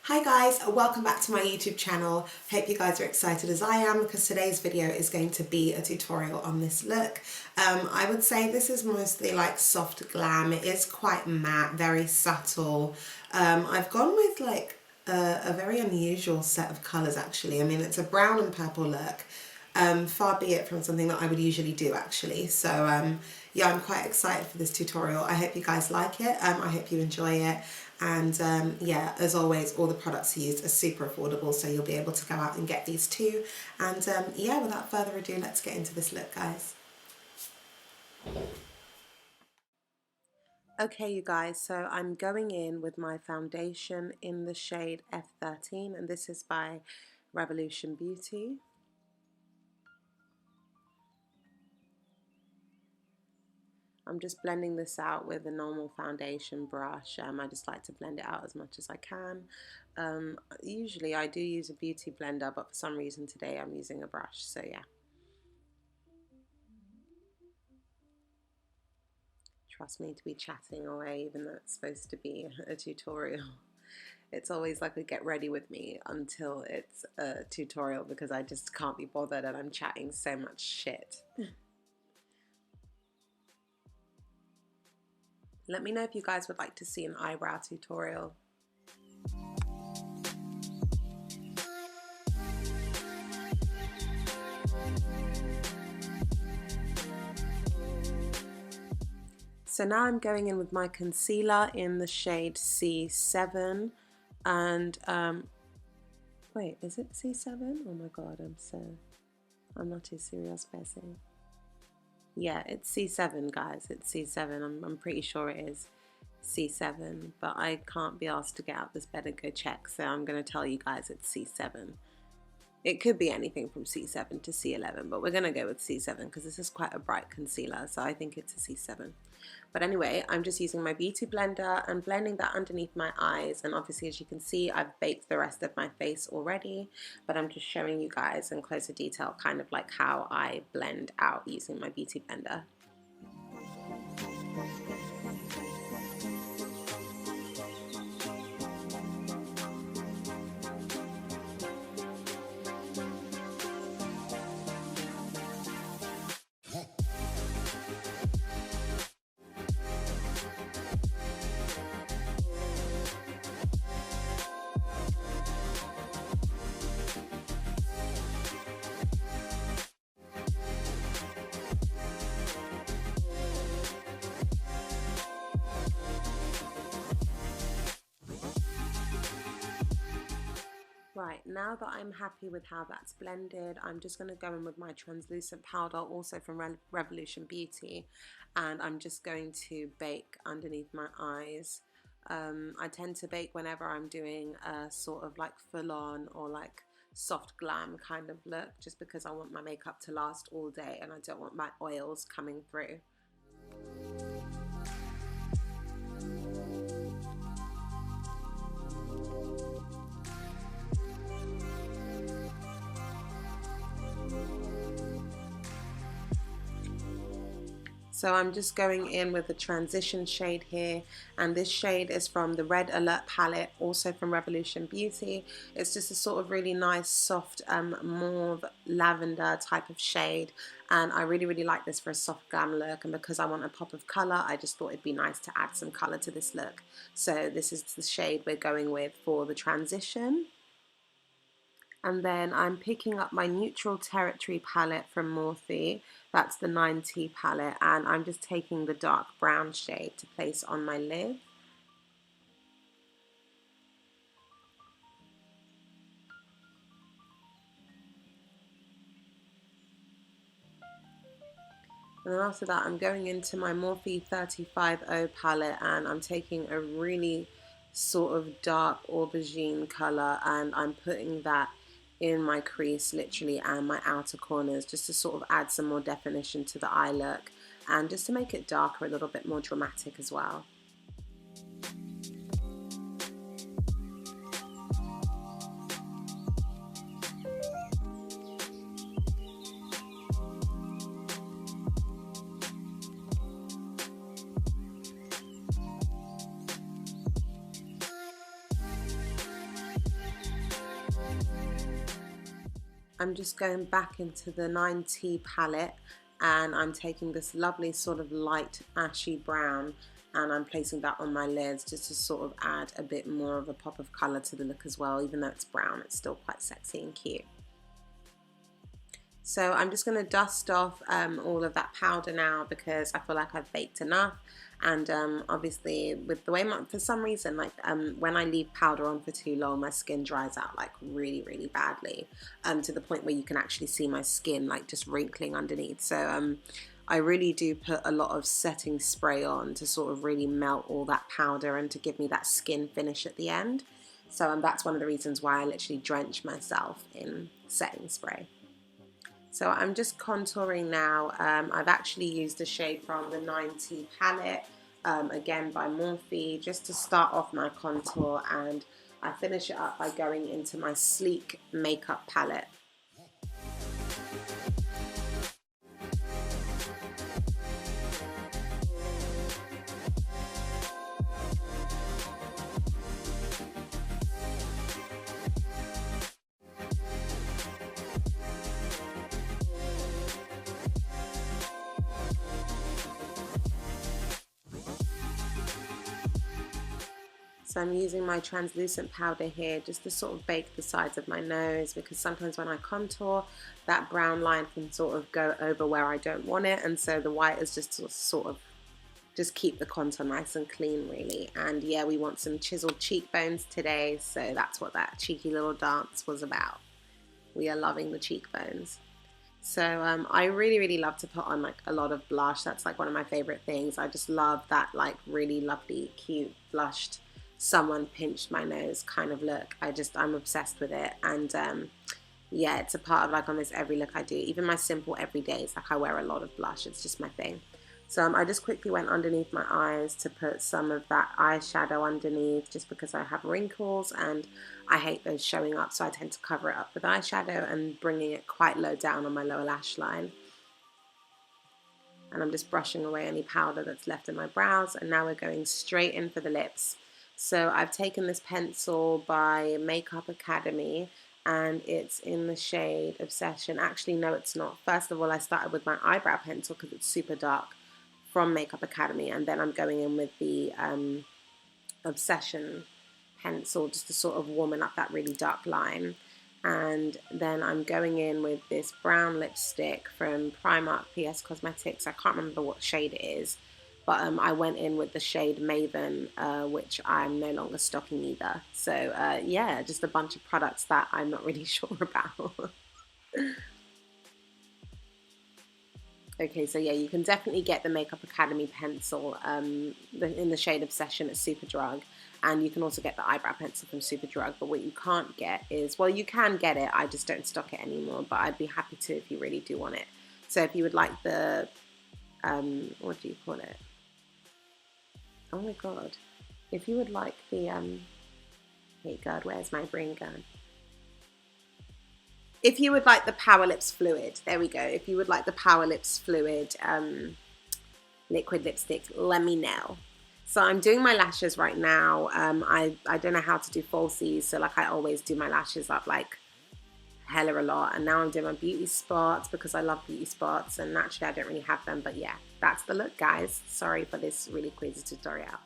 Hi guys, welcome back to my YouTube channel. Hope you guys are excited as I am because today's video is going to be a tutorial on this look. I would say this is mostly like soft glam. It is quite matte, very subtle. I've gone with like a very unusual set of colours actually. I mean, it's a brown and purple look. Far be it from something that I would usually do actually. So yeah, I'm quite excited for this tutorial. I hope you guys like it. I hope you enjoy it. And yeah, as always, all the products used are super affordable, so you'll be able to go out and get these too. And yeah, without further ado, let's get into this look, guys. Okay, you guys, so I'm going in with my foundation in the shade F13, and this is by Revolution Beauty. I'm just blending this out with a normal foundation brush. I just like to blend it out as much as I can. Usually I do use a beauty blender, but for some reason today I'm using a brush, so yeah. Trust me to be chatting away even though it's supposed to be a tutorial. It's always like a get ready with me until it's a tutorial because I just can't be bothered and I'm chatting so much shit. Let me know if you guys would like to see an eyebrow tutorial. So now I'm going in with my concealer in the shade C7 and wait, is it C7? Oh my god, I'm not a serious person. Yeah, it's C7, guys. It's C7. I'm pretty sure it is C7, but I can't be asked to get out this bed and go check, so I'm going to tell you guys it's C7. It could be anything from C7 to C11, but we're going to go with C7 because this is quite a bright concealer, so I think it's a C7. But anyway, I'm just using my beauty blender and blending that underneath my eyes, and obviously as you can see I've baked the rest of my face already, but I'm just showing you guys in closer detail kind of like how I blend out using my beauty blender. Right, now that I'm happy with how that's blended, I'm just going to go in with my translucent powder, also from Revolution Beauty, and I'm just going to bake underneath my eyes. I tend to bake whenever I'm doing a sort of like full-on or like soft glam kind of look, just because I want my makeup to last all day and I don't want my oils coming through. So I'm just going in with the transition shade here, and this shade is from the Red Alert palette, also from Revolution Beauty. It's just a sort of really nice soft mauve lavender type of shade, and I really like this for a soft glam look, and because I want a pop of colour I just thought it'd be nice to add some colour to this look. So this is the shade we're going with for the transition. And then I'm picking up my Neutral Territory palette from Morphe. That's the 9T palette, and I'm just taking the dark brown shade to place on my lid. And then after that I'm going into my Morphe 350 palette, and I'm taking a really sort of dark aubergine colour and I'm putting that in my crease literally and my outer corners, just to sort of add some more definition to the eye look and just to make it darker, a little bit more dramatic as well. I'm just going back into the 9T palette, and I'm taking this lovely sort of light ashy brown, and I'm placing that on my lids just to sort of add a bit more of a pop of colour to the look as well. Even though it's brown, it's still quite sexy and cute. So I'm just going to dust off all of that powder now, because I feel like I've baked enough. And obviously with the way for some reason, like when I leave powder on for too long, my skin dries out like really badly, to the point where you can actually see my skin like just wrinkling underneath. So I really do put a lot of setting spray on to sort of really melt all that powder and to give me that skin finish at the end. So that's one of the reasons why I literally drench myself in setting spray. So I'm just contouring now. I've actually used a shade from the 9T palette, again by Morphe, just to start off my contour, and I finish it up by going into my Sleek makeup palette. So I'm using my translucent powder here just to sort of bake the sides of my nose, because sometimes when I contour, that brown line can sort of go over where I don't want it, and so the white is just to sort of just keep the contour nice and clean really. And yeah, we want some chiseled cheekbones today, so that's what that cheeky little dance was about. We are loving the cheekbones. So I really love to put on like a lot of blush. That's like one of my favorite things. I just love that like really lovely, cute, blushed, someone pinched my nose kind of look. I'm obsessed with it. And yeah, it's a part of like almost every look I do. Even my simple everydays, like I wear a lot of blush. It's just my thing. So I just quickly went underneath my eyes to put some of that eyeshadow underneath, just because I have wrinkles and I hate those showing up, so I tend to cover it up with eyeshadow and bringing it quite low down on my lower lash line. And I'm just brushing away any powder that's left in my brows, and now we're going straight in for the lips. So I've taken this pencil by Makeup Academy, and it's in the shade Obsession. Actually, no, it's not. First of all, I started with my eyebrow pencil because it's super dark, from Makeup Academy, and then I'm going in with the Obsession pencil just to sort of warm up that really dark line. And then I'm going in with this brown lipstick from Primark PS Cosmetics. I can't remember what shade it is, but I went in with the shade Maven, which I'm no longer stocking either. So yeah, just a bunch of products that I'm not really sure about. Okay, so yeah, you can definitely get the Makeup Academy pencil in the shade Obsession at Superdrug, and you can also get the eyebrow pencil from Superdrug. But what you can't get is, well, you can get it, I just don't stock it anymore, but I'd be happy to if you really do want it. So if you would like the, what do you call it? Oh my god. If you would like the, hey god, where's my brain gun? If you would like the Power Lips Fluid, there we go. If you would like the Power Lips Fluid liquid lipstick, let me know. So I'm doing my lashes right now. I don't know how to do falsies, so like I always do my lashes up like hella a lot. And now I'm doing my beauty spots because I love beauty spots, and naturally I don't really have them. But yeah, that's the look, guys. Sorry for this really crazy tutorial.